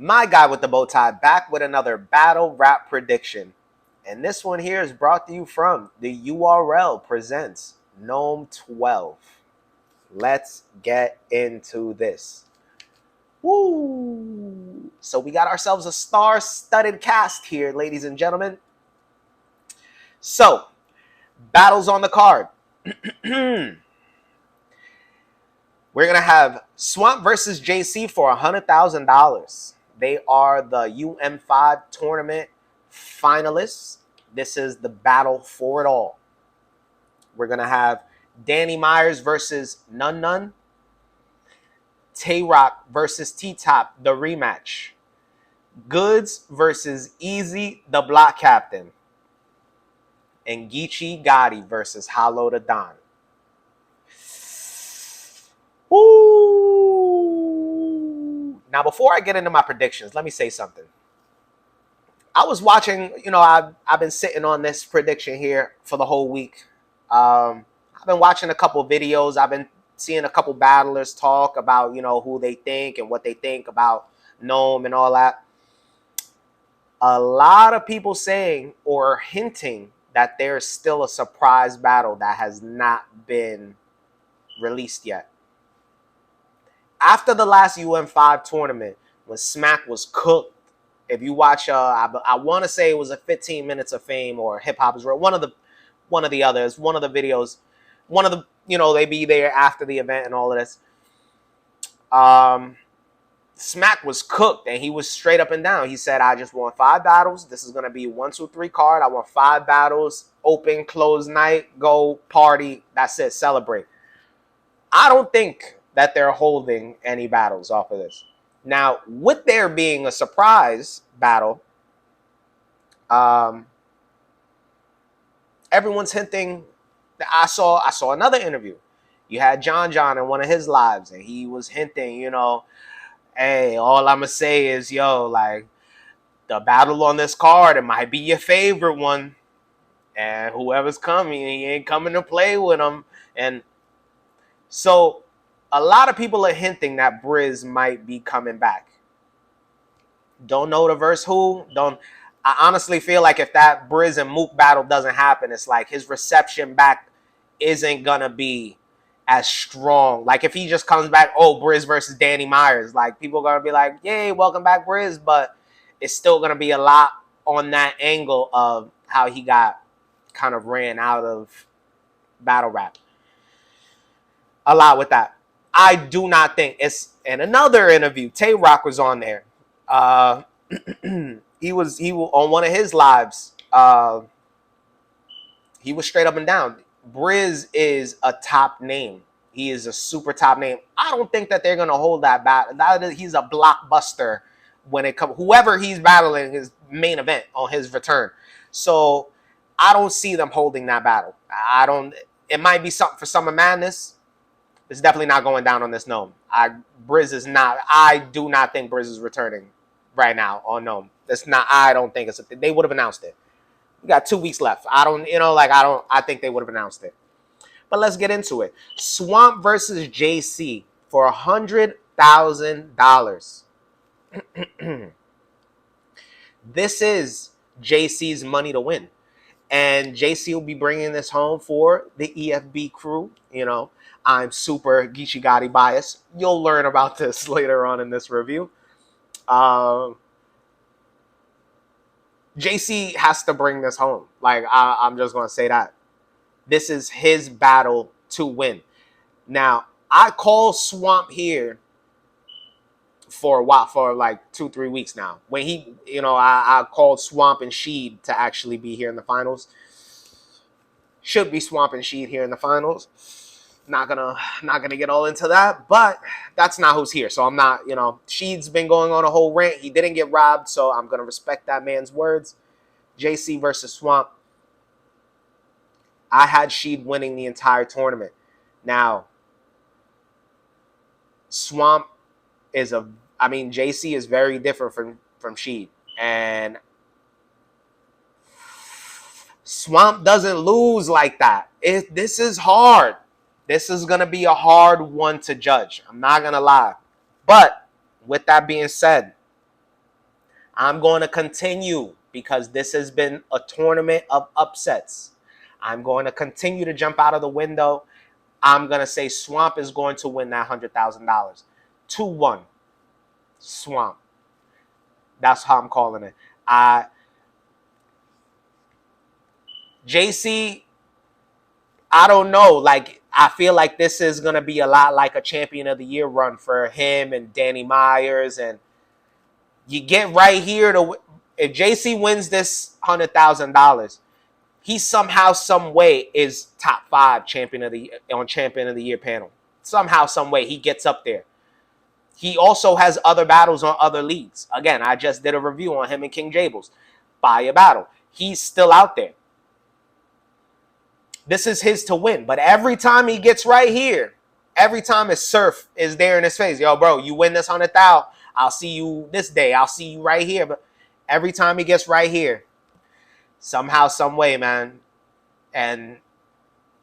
My guy with the bow tie back with another battle rap prediction. And this one here is brought to you from the URL presents Nome 12. Let's get into this. Woo! So we got ourselves a star-studded cast here, ladies and gentlemen. So, battles on the card. We're going to have Swamp versus JC for $100,000. They are the UM5 tournament finalists. This is the battle for it all. We're going to have Danny Myers versus Nun Nun. Tay-Rock versus T-Top, the rematch. Goods versus Easy, the block captain. And Geechee Gotti versus Hollow the Don. Woo! Now, before I get into my predictions, let me say something. I was watching, I've been sitting on this prediction here for the whole week. I've been watching a couple videos. I've been seeing a couple battlers talk about, who they think and what they think about Nome and all that. A lot of people saying or hinting that there's still a surprise battle that has not been released yet. After the last UM5 tournament, when Smack was cooked, if you watch, I want to say it was a 15 Minutes of Fame or Hip Hop is Real, one of the others, one of the videos, one of the, they be there after the event and all of this. Smack was cooked and he was straight up and down. He said, I just want 5 battles. This is going to be 1, 2, 3 card. I want 5 battles, open, close night, go, party. That's it, celebrate. I don't think that they're holding any battles off of this. Now, with there being a surprise battle, everyone's hinting that I saw another interview. You had John in one of his lives, and he was hinting, hey, all I'm going to say is, like, the battle on this card, it might be your favorite one. And whoever's coming, he ain't coming to play with them. And so a lot of people are hinting that Briz might be coming back. Don't know the verse who. I honestly feel like if that Briz and Mook battle doesn't happen, it's like his reception back isn't going to be as strong. Like if he just comes back, oh, Briz versus Danny Myers, like people are going to be like, yay, welcome back, Briz. But it's still going to be a lot on that angle of how he got kind of ran out of battle rap. A lot with that. I do not think it's in another interview. Tay-Rock was on there. He was on one of his lives. He was straight up and down. Briz is a top name. He is a super top name. I don't think that they're gonna hold that battle. He's a blockbuster when it comes. Whoever he's battling his main event on his return. So I don't see them holding that battle. It might be something for Summer Madness. It's definitely not going down on this Nome. Briz is not. I do not think Briz is returning right now on Nome. That's not. I don't think they would have announced it. We got 2 weeks left. I think they would have announced it. But let's get into it. Swamp versus JC for $100,000. This is JC's money to win. And JC will be bringing this home for the EFB crew. I'm super Geechee Gotti biased. You'll learn about this later on in this review. JC has to bring this home. Like, I'm just going to say that. This is his battle to win. Now, I call Swamp here for a while, for like 2-3 weeks now. When I called Swamp and Sheed to actually be here in the finals. Should be Swamp and Sheed here in the finals. Not gonna get all into that, but that's not who's here. So I'm not, Sheed's been going on a whole rant. He didn't get robbed, so I'm gonna respect that man's words. JC versus Swamp. I had Sheed winning the entire tournament. Now, Swamp is JC is very different from Sheed, and Swamp doesn't lose like that. This is hard. This is going to be a hard one to judge. I'm not going to lie. But with that being said, I'm going to continue because this has been a tournament of upsets. I'm going to continue to jump out of the window. I'm going to say Swamp is going to win that $100,000. 2-1. Swamp. That's how I'm calling it. JC, I don't know. Like, I feel like this is going to be a lot like a Champion of the Year run for him and Danny Myers. And you get right here to, if JC wins this $100,000, he somehow, some way is top 5 Champion of the Year panel. Somehow, some way he gets up there. He also has other battles on other leagues. Again, I just did a review on him and King Jables. Buy a battle. He's still out there. This is his to win. But every time he gets right here, every time his surf is there in his face, yo, bro, you win this 100,000, I'll see you this day. I'll see you right here. But every time he gets right here, somehow, some way, man. And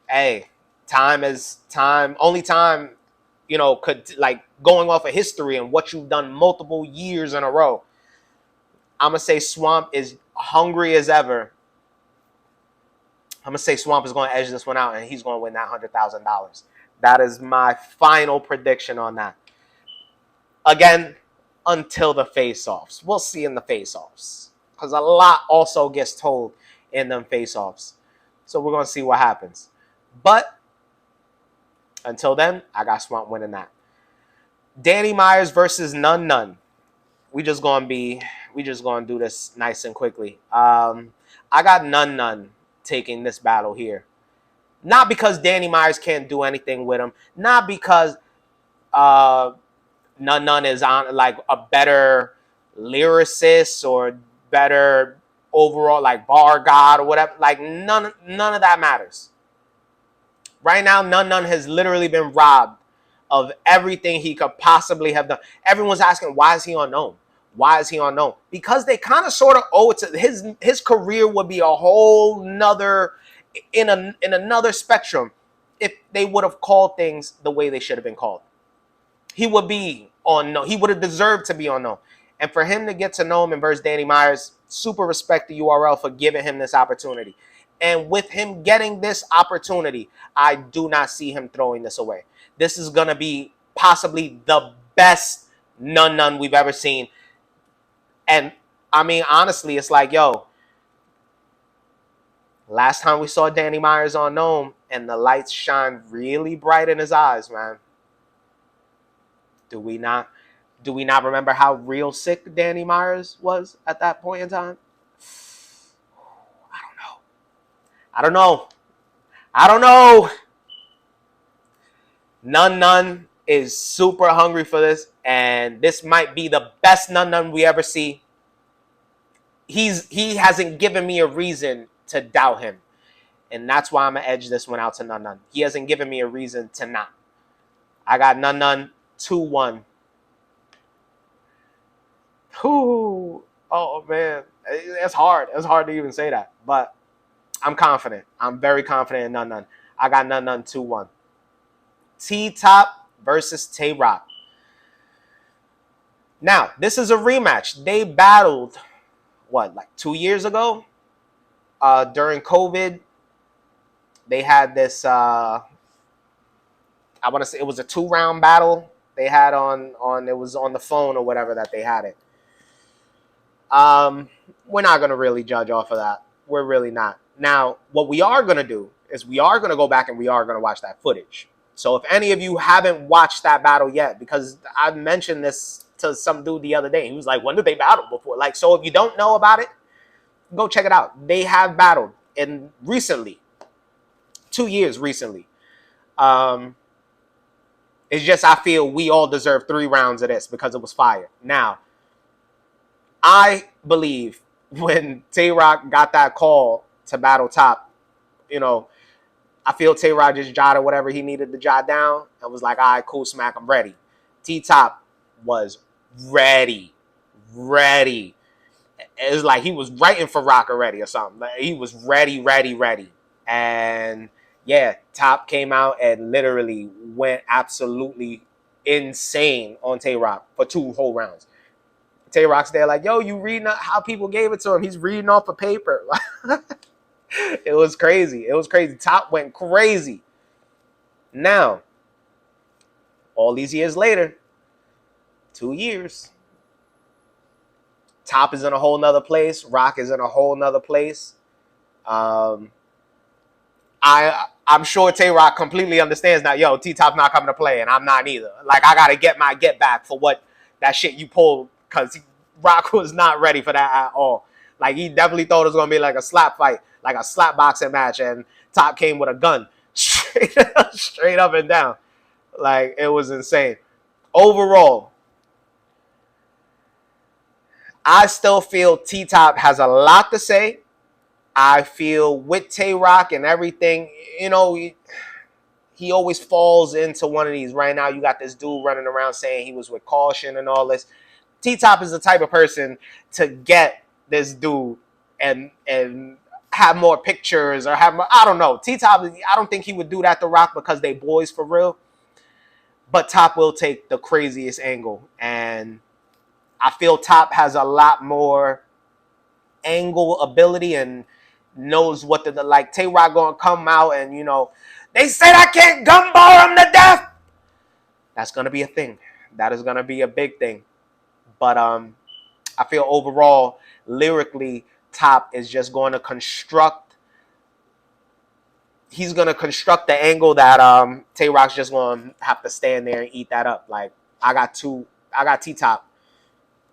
hey, time is time. Only time, you know, could, like, going off of history and what you've done multiple years in a row. I'm going to say Swamp is hungry as ever. I'm going to say Swamp is going to edge this one out and he's going to win that $100,000. That is my final prediction on that. Again, until the face-offs. We'll see in the face-offs. Because a lot also gets told in them face-offs. So we're going to see what happens. But until then, I got Swamp winning that. Danny Myers versus None. We just gonna do this nice and quickly. I got None taking this battle here. Not because Danny Myers can't do anything with him. Not because None is on like a better lyricist or better overall like bar god or whatever. Like none of that matters. Right now, None has literally been robbed of everything he could possibly have done. Everyone's asking, why is he on Nome? Why is he on Nome? Because they kind of sort of owe it to his career would be a whole nother in another spectrum if they would have called things the way they should have been called. He would be on Nome. He would have deserved to be on Nome. And for him to get to Nome and versus Danny Myers, super respect the URL for giving him this opportunity. And with him getting this opportunity, I do not see him throwing this away. This is going to be possibly the best None we've ever seen. And, I mean, honestly, it's like, yo, last time we saw Danny Myers on Nome and the lights shine really bright in his eyes, man. Do we not remember how real sick Danny Myers was at that point in time? I don't know. None is super hungry for this, and this might be the best None we ever see. He hasn't given me a reason to doubt him, and that's why I'm gonna edge this one out to None. He hasn't given me a reason to not. I got None 2-1. Ooh, oh man, it's hard. It's hard to even say that, but I'm confident. I'm very confident in None. I got None 2-1. T-Top versus Tay-Rock. Now, this is a rematch. They battled, what, like 2 years ago? During COVID, they had this, I want to say it was a 2-round battle they had it was on the phone or whatever that they had it. We're not going to really judge off of that. We're really not. Now, what we are going to do is we are going to go back and we are going to watch that footage. So if any of you haven't watched that battle yet, because I mentioned this to some dude the other day, he was like, when did they battle before? Like, so if you don't know about it, go check it out. They have battled recently, 2 years recently. It's just I feel we all deserve 3 rounds of this because it was fire. Now, I believe when Tay-Rock got that call to battle Top, you know, I feel Tay-Rock just jotted whatever he needed to jot down and was like, all right, cool, Smack, I'm ready. T-Top was ready. It was like he was writing for Rock already or something. Like, he was ready. And, yeah, Top came out and literally went absolutely insane on Tay-Rock for 2 whole rounds. Tay Rock's there like, yo, you reading how people gave it to him. He's reading off a paper. It was crazy. It was crazy. Top went crazy. Now, all these years later, 2 years, Top is in a whole nother place. Rock is in a whole nother place. I'm sure Tay Rock completely understands now. Yo, T Top's not coming to play, and I'm not either. Like, I gotta get my get back for what that shit you pulled, because Rock was not ready for that at all. Like, he definitely thought it was gonna be like a slap fight, like a slap boxing match, and Top came with a gun, straight up and down. Like, it was insane. Overall, I still feel T Top has a lot to say. I feel with Tay Rock and everything, you know, he always falls into one of these. Right now, you got this dude running around saying he was with Caution and all this. T Top is the type of person to get this dude and have more pictures or have more, I don't know. T Top, I don't think he would do that to Rock because they boys for real. But Top will take the craziest angle, and I feel Top has a lot more angle ability and knows what to, like, Tay Rock gonna come out and, you know, they said I can't gumball him to death. That's gonna be a thing. That is gonna be a big thing. But I feel overall, lyrically, Top is just going to construct. He's gonna construct the angle that Tay Rock's just gonna have to stand there and eat that up. Like, I got T Top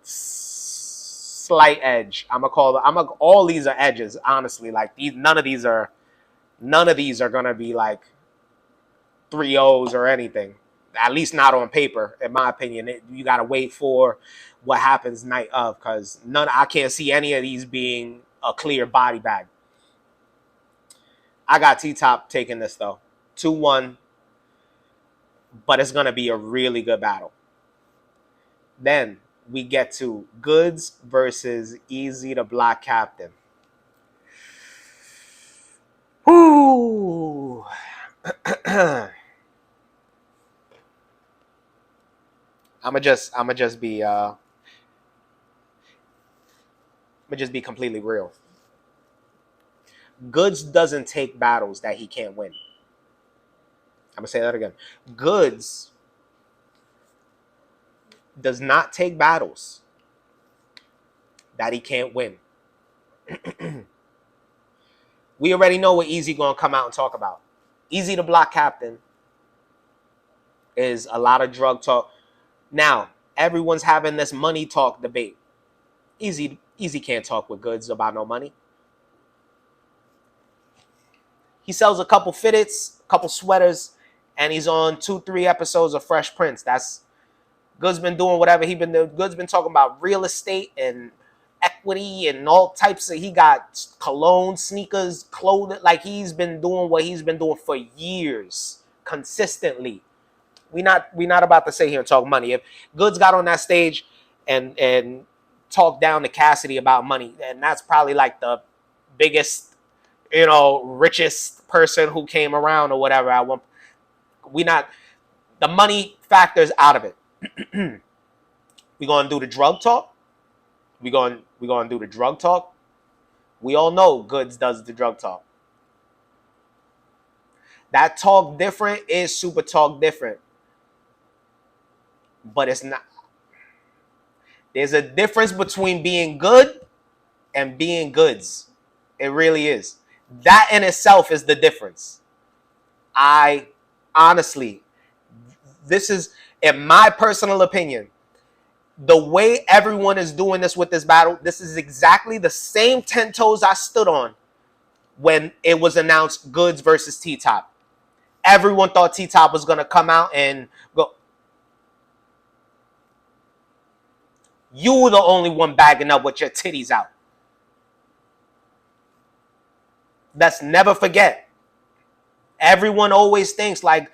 slight edge. All these are edges, honestly. Like, none of these are gonna be like 3-0s or anything. At least not on paper, in my opinion. You gotta wait for what happens night of, because I can't see any of these being a clear body bag. I got T Top taking this though, 2-1, but it's gonna be a really good battle. Then we get to Goods versus Easy the Black Captain. Whoo! I'ma just be completely real. Goods doesn't take battles that he can't win. I'm gonna say that again. Goods does not take battles that he can't win. We already know what Easy gonna come out and talk about. Easy the Block Captain is a lot of drug talk. Now, everyone's having this money talk debate. Easy can't talk with Goods about no money. He sells a couple fitteds, a couple sweaters, and he's on 2-3 episodes of Fresh Prince. That's Goods been doing whatever he been doing. Goods been talking about real estate and equity and all types of. He got cologne, sneakers, clothing. Like, he's been doing what he's been doing for years, consistently. We not about to sit here and talk money. If Goods got on that stage and talked down to Cassidy about money, and that's probably like the biggest, you know, richest person who came around or whatever. The money factor's out of it. We gonna do the drug talk. We gonna do the drug talk. We all know Goods does the drug talk. That talk different is super talk different. But it's not. There's a difference between being good and being Goods. It really is. That in itself is the difference. Honestly, this is, in my personal opinion, the way everyone is doing this with this battle, this is exactly the same 10 toes I stood on when it was announced Goods versus T-Top. Everyone thought T-Top was going to come out and go. You were the only one bagging up with your titties out. Let's never forget. Everyone always thinks like,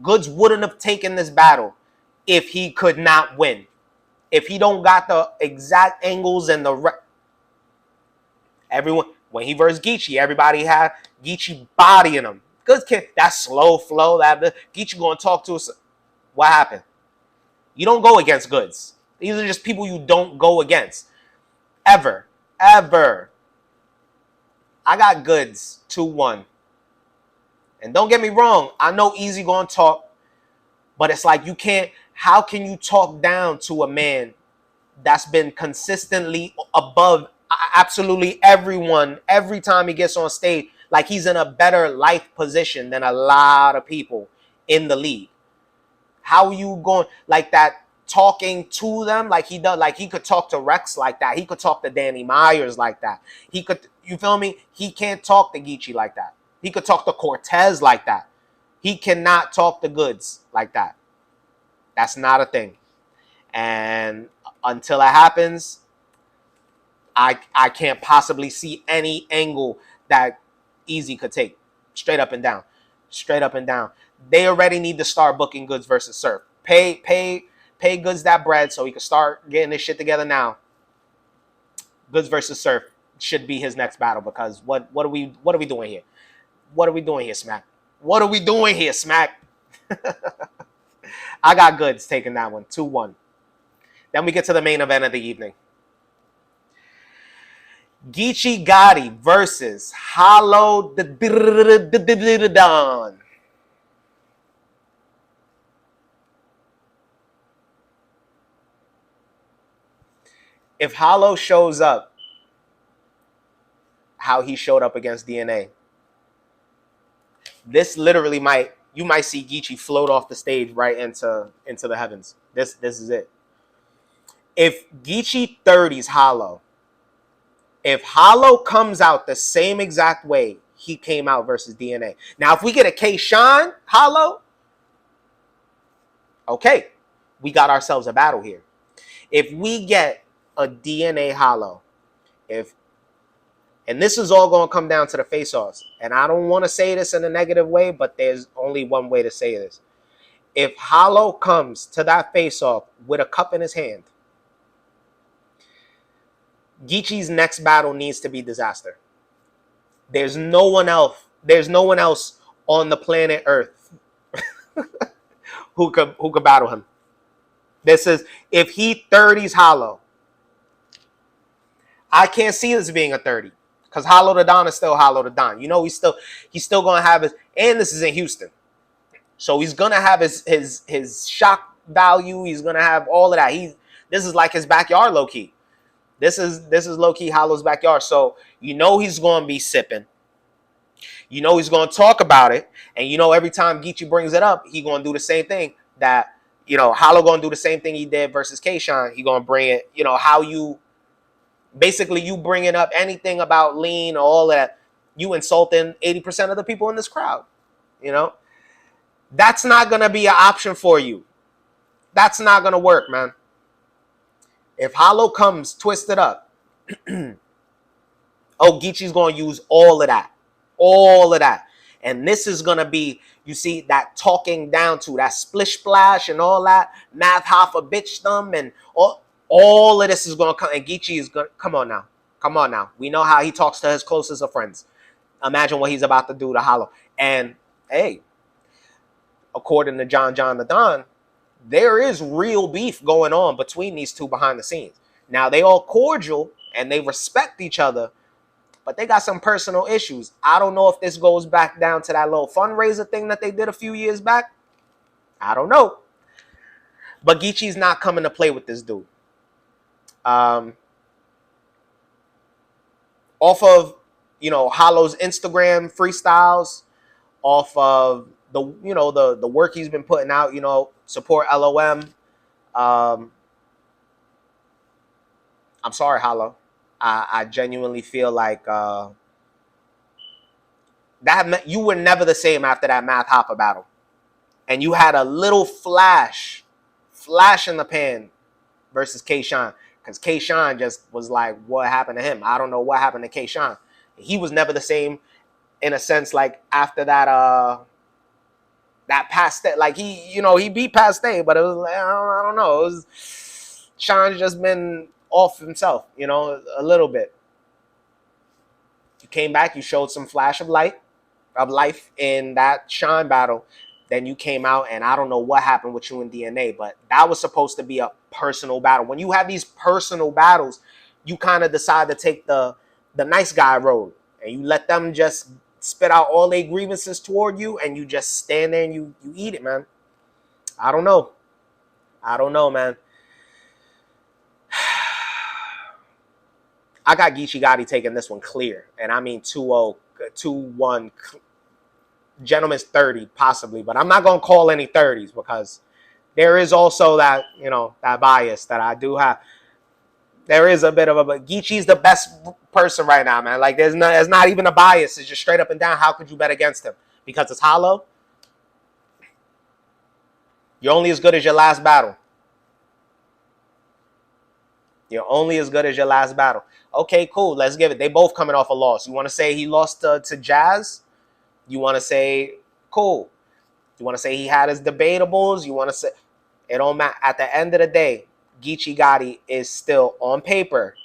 Goods wouldn't have taken this battle if he could not win. If he don't got the exact angles and everyone, when he versed Geechee, everybody had Geechee bodying him. Goods can't, that slow flow, that Geechee going to talk to us. What happened? You don't go against Goods. These are just people you don't go against. Ever. Ever. I got goods 2-1. And don't get me wrong, I know Easy gonna talk, but it's like you can't, how can you talk down to a man that's been consistently above absolutely everyone every time he gets on stage? Like he's in a better life position than a lot of people in the league. How are you going like that, talking to them like he does? Like he could talk to Rex like that. He could talk to Danny Myers like that. He could, you feel me? He can't talk to Geechee like that. He could talk to Cortez like that. He cannot talk to Goods like that. That's not a thing. And until it happens, I can't possibly see any angle that Easy could take. Straight up and down. Straight up and down. They already need to start booking Goods versus Surf. Pay Goods that bread so he can start getting this shit together now. Goods versus Surf should be his next battle, because what are we doing here? What are we doing here, Smack? What are we doing here, Smack? I got Goods taking that one, 2-1. Then we get to the main event of the evening. Geechee Gotti versus Hollow Don. If Hollow shows up how he showed up against DNA, this literally you might see Geechee float off the stage right into the heavens. This is it. If Geechee 30s Hollow, if Hollow comes out the same exact way he came out versus DNA. Now, if we get a K-Shine Hollow, okay, we got ourselves a battle here. If we get a DNA Hollow, and this is all going to come down to the face-offs, and I don't want to say this in a negative way, but there's only one way to say this. If Hollow comes to that face-off with a cup in his hand, Geechee's next battle needs to be disaster. There's no one else on the planet Earth who could battle him. This is, if he 30s Hollow, I can't see this being a 30. Because Hollow the Don is still Hollow the Don. You know, he's still gonna have his, and this is in Houston. So he's gonna have his shock value. He's gonna have all of that. This is like his backyard, low key. This is low key Hollow's backyard. So you know he's gonna be sipping. You know he's gonna talk about it, and you know every time Geechee brings it up, he gonna do the same thing that, you know, Hollow gonna do the same thing he did versus K-Shine. He gonna bring it, you know, how you. Basically, you bringing up anything about lean or all that, you insulting 80% of the people in this crowd. You know, that's not going to be an option for you. That's not going to work, man. If Hollow comes twisted up, oh, Geechee's going to use all of that. All of that. And this is going to be, you see, that talking down to, that splish splash and all that, math half a bitch thumb and all of this is going to come, and Geechee is going to, come on now. We know how he talks to his closest of friends. Imagine what he's about to do to Hollow. And, hey, according to John the Don, there is real beef going on between these two behind the scenes. Now, they all cordial, and they respect each other, but they got some personal issues. I don't know if this goes back down to that little fundraiser thing that they did a few years back. I don't know. But Geechee's not coming to play with this dude. Off of, you know, Hollow's Instagram freestyles, off of the, you know, the work he's been putting out, you know, support LOM. I'm sorry, Hollow. I genuinely feel like that you were never the same after that Math Hopper battle, and you had a little flash in the pan versus K-Shine. Because K-Shine just was like, what happened to him? I don't know what happened to K-Shine. He was never the same, in a sense, like after that Paste, like he beat Paste, but it was like, I don't know. It was, Shine's just been off himself, you know, a little bit. You came back, you showed some flash of life in that Shine battle. Then you came out, and I don't know what happened with you in DNA, but that was supposed to be a personal battle. When you have these personal battles, you kind of decide to take the nice guy road, and you let them just spit out all their grievances toward you, and you just stand there and you eat it, man. I don't know. I don't know, man. I got Geechee Gotti taking this one clear, and I mean 2-0, 2-1. Gentleman's 30 possibly, but I'm not going to call any 30s because there is also that, you know, that bias that I do have. There is a bit of a, but Geechee's the best person right now, man. Like there's not even a bias. It's just straight up and down. How could you bet against him? Because it's hollow. You're only as good as your last battle. You're only as good as your last battle. Okay, cool. Let's give it. They both coming off a loss. You want to say he lost to Jazz? You want to say, cool. You want to say he had his debateables? You want to say, it don't matter. At the end of the day, Geechee Gotti is still, on paper,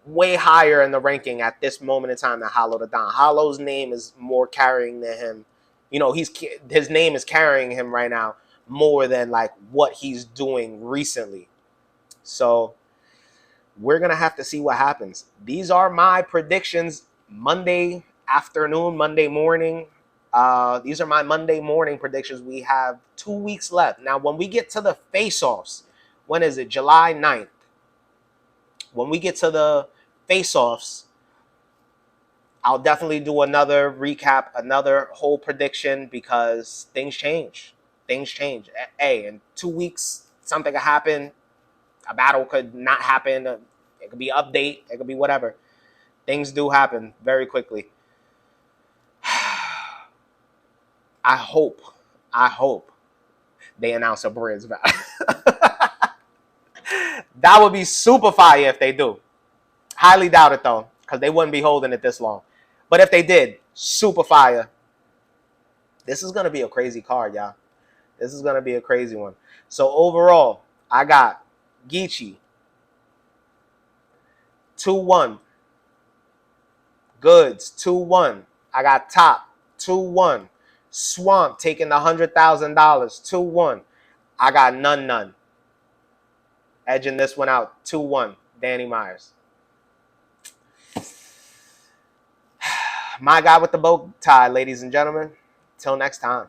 way higher in the ranking at this moment in time than Hollow the Don. Hollow's name is more carrying than him. You know, his name is carrying him right now more than like what he's doing recently. So we're going to have to see what happens. These are my predictions Monday afternoon, Monday morning. These are my Monday morning predictions. We have 2 weeks left. Now, when we get to the face-offs, when is it? July 9th. When we get to the face-offs, I'll definitely do another recap, another whole prediction, because things change. Things change. Hey, in 2 weeks, something could happen. A battle could not happen. It could be an update. It could be whatever. Things do happen very quickly. I hope they announce a Briz battle. That would be super fire if they do. Highly doubt it, though, because they wouldn't be holding it this long. But if they did, super fire. This is going to be a crazy card, y'all. This is going to be a crazy one. So overall, I got Geechee 2-1. Goods 2-1. I got Top 2-1. Swamp taking the $100,000 2-1. I got none. Edging this one out 2-1. Danny Myers. My guy with the bow tie, ladies and gentlemen. Till next time.